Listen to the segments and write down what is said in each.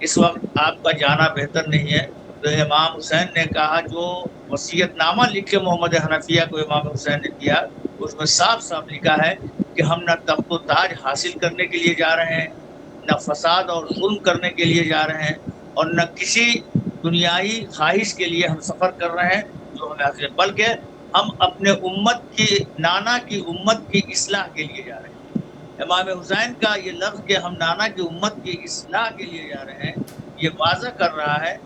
اس وقت آپ کا جانا بہتر نہیں ہے. تو امام حسین نے کہا جو وصیت نامہ لکھ کے محمد حنفیہ کو امام حسین نے دیا اس میں صاف صاف لکھا ہے کہ ہم نہ تخت و تاج حاصل کرنے کے لیے جا رہے ہیں، نہ فساد اور ظلم کرنے کے لیے جا رہے ہیں، اور نہ کسی دنیائی خواہش کے لیے ہم سفر کر رہے ہیں جو ہمیں حاصل، بلکہ ہم اپنے امت کی، نانا کی امت کی اصلاح کے لیے جا رہے ہیں. امام حسین کا یہ لفظ کہ ہم نانا کی امت کی اصلاح کے لیے جا رہے ہیں، یہ واضح کر رہا ہے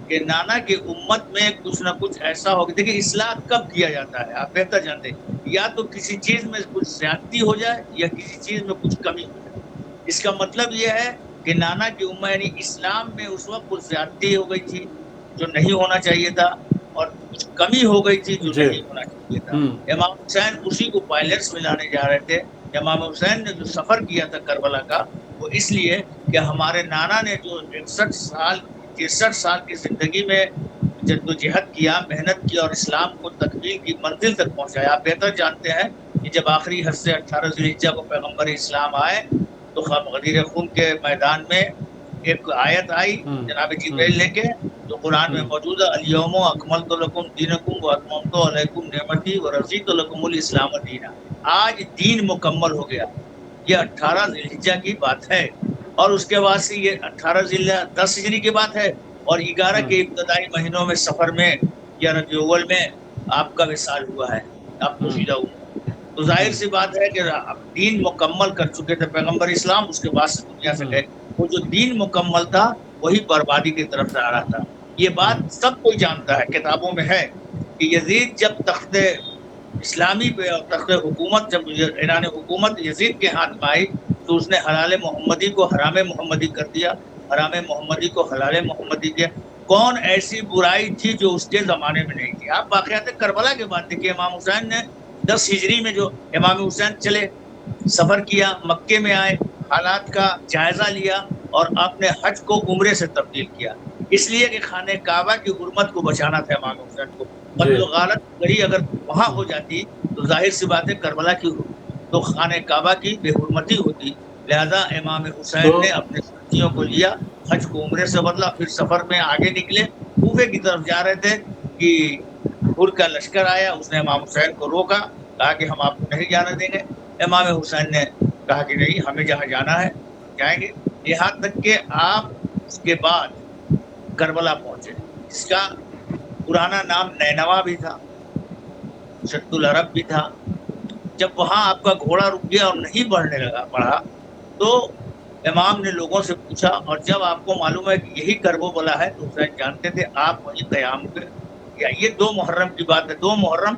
کہ نانا کی امت میں کچھ نہ کچھ ایسا ہوگا. دیکھیے اصلاح کب کیا جاتا ہے آپ بہتر جانتے ہیں، یا تو کسی چیز میں کچھ زیادتی ہو جائے یا کسی چیز میں کچھ کمی ہو جائے. اس کا مطلب یہ ہے کہ نانا کی امت یعنی اسلام میں اس وقت کچھ زیادتی ہو گئی تھی جو نہیں ہونا چاہیے تھا، اور کچھ کمی ہو گئی تھی جو جی. نہیں ہونا چاہیے تھا. امام حسین اسی کو پائلٹس میں لانے جا رہے تھے. امام حسین نے جو سفر کیا تھا کربلا کا وہ اس لیے کہ ہمارے نانا نے جو 63 سال کی زندگی میں جدوجہد کیا، محنت کی اور اسلام کو تکمیل کی منزل تک پہنچایا. آپ بہتر جانتے ہیں کہ جب آخری حج سے 18 ذی الحجہ کو پیغمبر اسلام آئے تو غدیر خون کے میدان میں ایک آیت آئی جناب جبرائیل لے کے جو قرآن میں موجود ہے، الیوم اکملت لکم دینکم واتممت علیکم نعمتی ورضیت لکم الاسلام دینا. آج دین مکمل ہو گیا. یہ 18 ذی الحجہ کی بات ہے، اور اس کے بعد سے یہ 18 ذی الحجہ 10 ہجری کی بات ہے، اور 11 کے ابتدائی مہینوں میں سفر میں یا ربیع الاول میں آپ کا وصال ہوا ہے، آپ پوشیدہ ہوا. تو ظاہر سی بات ہے کہ دین مکمل کر چکے تھے پیغمبر اسلام، اس کے بعد سے دنیا سے گئے. وہ جو دین مکمل تھا وہی بربادی کی طرف جا رہا تھا. یہ بات سب کوئی جانتا ہے، کتابوں میں ہے کہ یزید جب تخت اسلامی پہ اور تخت حکومت جب اعلان حکومت یزید کے ہاتھ میں آئی تو اس نے حلال محمدی کو حرام محمدی کر دیا، حرام محمدی کو حلال محمدی کیا. کون ایسی برائی تھی جو اس کے زمانے میں نہیں تھی؟ آپ واقعات کربلا کے بعد دیکھیے، امام حسین نے 10 ہجری میں جو امام حسین چلے، سفر کیا، مکے میں آئے، حالات کا جائزہ لیا اور اپنے حج کو عمرے سے تبدیل کیا، اس لیے کہ خانہ کعبہ کی حرمت کو بچانا تھا امام حسین کو. جی. غالت گڑی اگر وہاں ہو جاتی تو ظاہر سی بات ہے کربلا کی تو خانہ کعبہ کی بے حرمتی ہوتی. لہذا امام تو حسین نے اپنے ساتھیوں کو لیا، حج کو عمرے سے بدلا، پھر سفر میں آگے نکلے، کوفے کی طرف جا رہے تھے کہ حر کا لشکر آیا. اس نے امام حسین کو روکا، کہا کہ ہم آپ کو نہیں جانے دیں گے. امام حسین نے کہا کہ نہیں، ہمیں جہاں جانا ہے جائیں گے. یہاں تک کہ آپ اس کے بعد کربلا پہنچے، جس کا پرانا نام نینوا بھی تھا، شد العرب بھی تھا. جب وہاں آپ کا گھوڑا رک گیا اور نہیں بڑھا تو امام نے لوگوں سے پوچھا، اور جب آپ کو معلوم ہے کہ یہی کربلا ہے تو حسین جانتے تھے آپ وہیں قیام پہ. یہ 2 محرم کی بات ہے. 2 محرم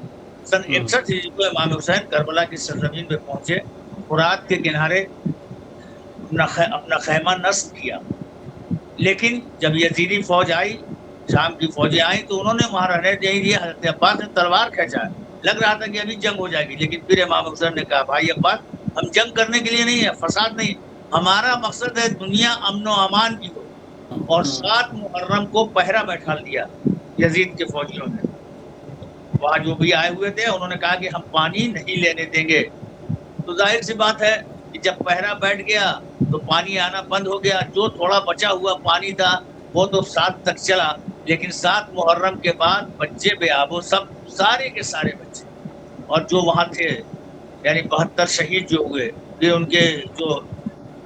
سن 61 ہجری کو امام حسین کربلا کی سرزمین پہ پہنچے، فرات کے کنارے اپنا خیمہ نصب کیا. لیکن جب یزیدی فوج آئی، شام کی فوجیں آئیں تو انہوں نے وہاں رہنے نہیں دیا. حضرت عباس نے تلوار کھینچا، لگ رہا تھا کہ ابھی جنگ ہو جائے گی، لیکن پھر امام حسین نے کہا بھائی عباس، ہم جنگ کرنے کے لیے نہیں ہے، فساد نہیں، ہمارا مقصد ہے دنیا امن و امان کی ہو. اور 7 محرم کو پہرا بیٹھا دیا یزید کے فوجیوں نے. وہاں جو بھی آئے ہوئے تھے انہوں نے کہا کہ ہم پانی نہیں لینے دیں گے. تو ظاہر سی بات ہے کہ جب پہرا بیٹھ گیا تو پانی آنا بند ہو گیا. جو تھوڑا بچا ہوا پانی تھا وہ تو 7 تک چلا، لیکن 7 محرم کے بعد بچے بے آبو، سب سارے کے سارے بچے، اور جو وہاں تھے یعنی 72 شہید جو ہوئے، پھر ان کے جو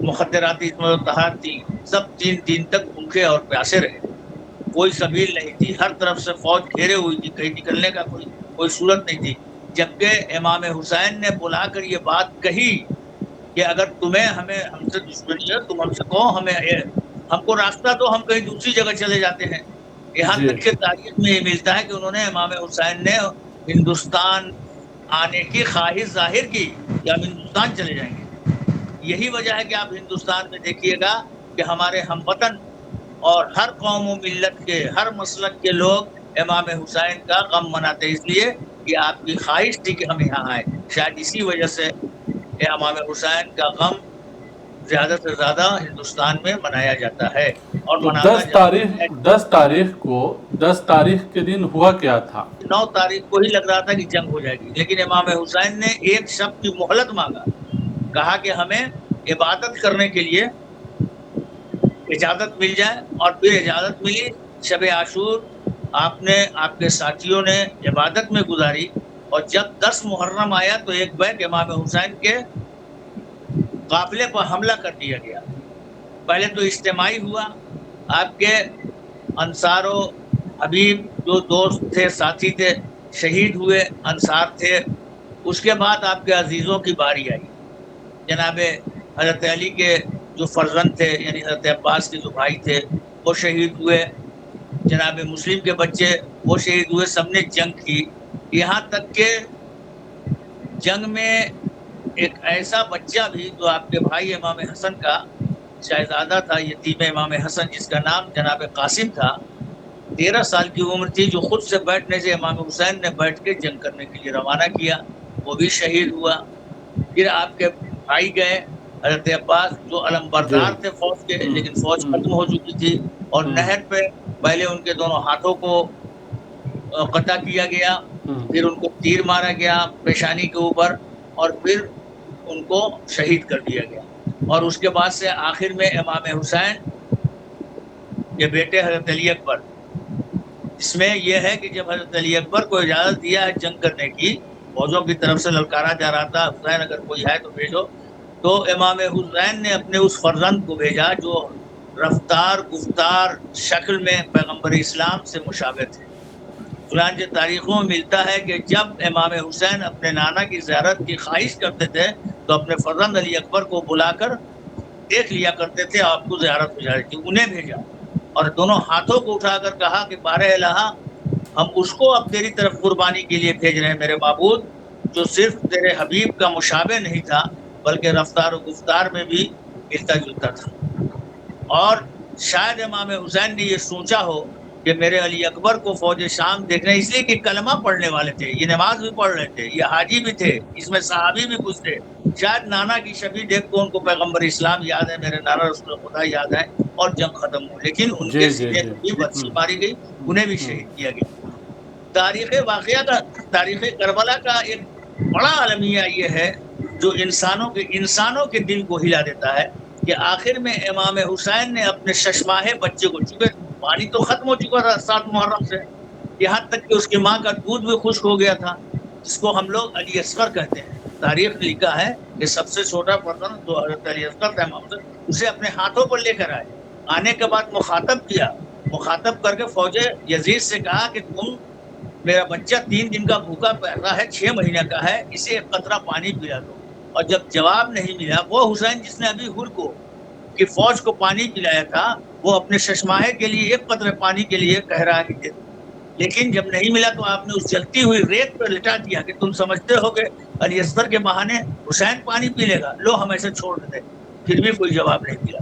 مخدراتی تحت تھی، سب 3 دن تک بھوکے اور پیاسے رہے. کوئی سبیل نہیں تھی، ہر طرف سے فوج گھیرے ہوئی تھی، کہیں نکلنے کا کوئی صورت نہیں تھی. جبکہ امام حسین نے بلا کر یہ بات کہی کہ اگر تمہیں ہم سے دشمنی ہے تم ہم سے کہو، ہم کو راستہ دو، ہم کہیں دوسری جگہ چلے جاتے ہیں. یہاں جی. تک کہ تاریخ میں یہ ملتا ہے کہ انہوں نے امام حسین نے ہندوستان آنے کی خواہش ظاہر کی کہ ہم ہندوستان چلے جائیں گے. یہی وجہ ہے کہ آپ ہندوستان میں دیکھیے گا کہ ہمارے ہم وطن اور ہر قوم و ملت کے، ہر مسلک کے لوگ امام حسین کا غم مناتے، اس لیے کہ آپ کی خواہش تھی کہ ہم یہاں آئے. شاید اسی وجہ سے امام حسین کا غم زیادہ سے زیادہ ہندوستان میں منایا جاتا ہے اور تو مناتا جاتا ہے. 10 تاریخ کے دن ہوا کیا تھا؟ 9 تاریخ کو ہی لگ رہا تھا کہ جنگ ہو جائے گی، لیکن امام حسین نے ایک شب کی مہلت مانگا، کہا کہ ہمیں عبادت کرنے کے لیے اجازت مل جائے. اور پھر اجازت ملی. شب عاشور آپ نے آپ کے ساتھیوں نے عبادت میں گزاری, اور جب 10 محرم آیا تو ایک بیگ امام حسین کے قافلے پر حملہ کر دیا گیا. پہلے تو اجتماعی ہوا, آپ کے انصار و حبیب جو دوست تھے, ساتھی تھے, شہید ہوئے, انصار تھے. اس کے بعد آپ کے عزیزوں کی باری آئی. جناب حضرت علی کے جو فرزند تھے, یعنی حضرت عباس کے جو بھائی تھے, وہ شہید ہوئے. جناب مسلم کے بچے وہ شہید ہوئے. سب نے جنگ کی. یہاں تک کہ جنگ میں ایک ایسا بچہ بھی جو آپ کے بھائی امام حسن کا شہزادہ تھا, یتیم امام حسن, جس کا نام جناب قاسم تھا, 13 سال کی عمر تھی, جو خود سے بیٹھنے سے امام حسین نے بیٹھ کے جنگ کرنے کے لیے روانہ کیا, وہ بھی شہید ہوا. پھر آپ کے بھائی گئے حضرت عباس, جو علم بردار تھے فوج کے, لیکن فوج ختم ہو چکی تھی, اور نہر پہ پہلے ان کے دونوں ہاتھوں کو قطع کیا گیا, پھر ان کو تیر مارا گیا پیشانی کے اوپر, اور پھر ان کو شہید کر دیا گیا. اور اس کے بعد سے آخر میں امام حسین کے بیٹے حضرت علی اکبر, اس میں یہ ہے کہ جب حضرت علی اکبر کو اجازت دیا ہے جنگ کرنے کی, فوجوں کی طرف سے للکارا جا رہا تھا, حسین اگر کوئی ہے تو بھیجو, تو امام حسین نے اپنے اس فرزند کو بھیجا جو رفتار گفتار شکل میں پیغمبر اسلام سے مشابہ تھے. چنانچہ تاریخوں میں ملتا ہے کہ جب امام حسین اپنے نانا کی زیارت کی خواہش کرتے تھے تو اپنے فرزند علی اکبر کو بلا کر دیکھ لیا کرتے تھے, آپ کو زیارت ہو جا رہی تھی, انہیں بھیجا, اور دونوں ہاتھوں کو اٹھا کر کہا کہ بارہ الہ, ہم اس کو اب تیری طرف قربانی کے لیے بھیج رہے ہیں میرے معبود, جو صرف تیرے حبیب کا مشابہ نہیں تھا بلکہ رفتار و گفتار میں بھی ملتا جلتا تھا. اور شاید امام حسین نے یہ سوچا ہو کہ میرے علی اکبر کو فوج شام دیکھ رہے ہیں, اس لیے کہ کلمہ پڑھنے والے تھے, یہ نماز بھی پڑھ رہے تھے, یہ حاجی بھی تھے, اس میں صحابی بھی کچھ تھے. شاید نانا کی شبیہ دیکھ کو ان کو پیغمبر اسلام یاد ہے, میرے نانا رسول خدا یاد ہے, اور جنگ ختم ہو. لیکن ان کے سینے میں بھی برسی ماری گئی, انہیں بھی شہید کیا گیا. تاریخ کربلا کا ایک بڑا المیہ یہ ہے جو انسانوں کے دل کو ہلا دیتا ہے, کہ آخر میں امام حسین نے اپنے ششماہے بچے کو, چونکہ پانی تو ختم ہو چکا تھا 7 محرم سے, یہاں تک کہ اس کی ماں کا دودھ بھی خشک ہو گیا تھا, جس کو ہم لوگ علی اصغر کہتے ہیں. تاریخ نے لکھا ہے کہ سب سے چھوٹا فرزند جو حضرت علی اصغر تھا امام حسین, اسے اپنے ہاتھوں پر لے کر آئے. آنے کے بعد مخاطب کر کے فوج یزید سے کہا کہ تم, میرا بچہ 3 دن کا بھوکا پیاسا ہے, 6 مہینے کا ہے, اسے ایک قطرہ پانی پلا دو. اور جب جواب نہیں ملا, وہ حسین جس نے ابھی ہر کو کہ فوج کو پانی پلایا تھا, وہ اپنے ششماہے کے لیے ایک قطرے پانی کے لیے کہہ رہا ہے کہ لیکن جب نہیں ملا تو آپ نے اس جلتی ہوئی ریت پر لٹا دیا کہ تم سمجھتے ہو کہ علی اصغر کے بہانے حسین پانی پی لے گا, لو ہم ایسے چھوڑ دیتے. پھر بھی کوئی جواب نہیں دیا.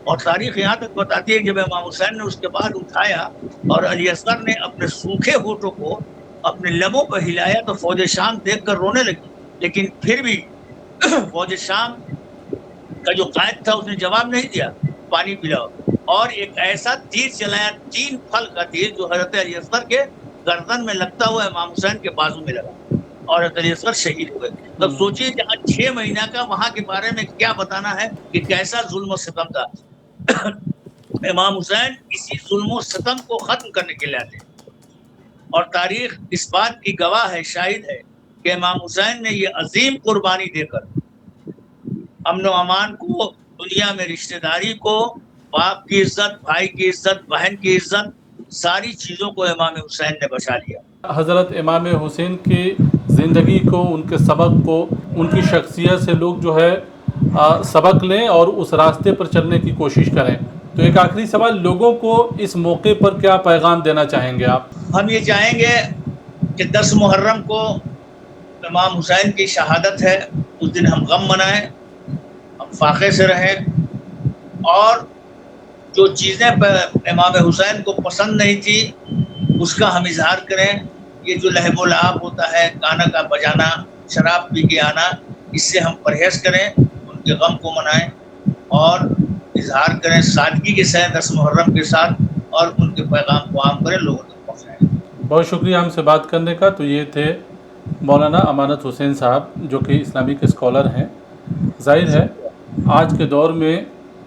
اور تاریخ یہاں تک بتاتی ہے کہ جب امام حسین نے اس کے بعد اٹھایا اور علی اصغر نے اپنے سوکھے ہونٹوں کو اپنے لبوں پر ہلایا تو فوج شام دیکھ کر رونے لگی. لیکن پھر بھی فوج شام کا جو قائد تھا اس نے جواب نہیں دیا, پانی پلاؤ. اور ایک ایسا تیر چلایا, 3 پھل کا تیر, جو حضرت علی اصغر کے گردن میں لگتا ہوا امام حسین کے بازو میں لگا, اور حضرت علی اصغر شہید ہوئے. تب سوچیے جہاں 6 مہینہ کا, وہاں کے بارے میں کیا بتانا ہے کہ کیسا ظلم و ستم تھا. امام حسین اسی ظلم و ستم کو ختم کرنے کے لیے آتے ہیں, اور تاریخ اس بات کی گواہ ہے, شاہد ہے کہ امام حسین نے یہ عظیم قربانی دے کر امن و امان کو, دنیا میں رشتہ داری کو, باپ کی عزت, بھائی کی عزت, بہن کی عزت, ساری چیزوں کو امام حسین نے بچا لیا. حضرت امام حسین کی زندگی کو, ان کے سبق کو, ان کی شخصیت سے لوگ جو ہے سبق لیں اور اس راستے پر چلنے کی کوشش کریں. تو ایک آخری سوال, لوگوں کو اس موقع پر کیا پیغام دینا چاہیں گے آپ؟ ہم یہ چاہیں گے کہ 10 محرم کو امام حسین کی شہادت ہے, اس دن ہم غم منائیں, ہم فاقے سے رہیں, اور جو چیزیں امام حسین کو پسند نہیں تھی اس کا ہم اظہار کریں. یہ جو لہب و لعاب ہوتا ہے, گانا کا بجانا, شراب پی کے آنا, اس سے ہم پرہیز کریں, ان کے غم کو منائیں اور اظہار کریں سادگی کے ساتھ 10 محرم کے ساتھ, اور ان کے پیغام کو عام کریں, لوگوں تک پہنچائیں. بہت شکریہ ہم سے بات کرنے کا. تو یہ تھے مولانا امانت حسین صاحب, جو کہ اسلامک اسکالر ہیں. ظاہر ہے آج کے دور میں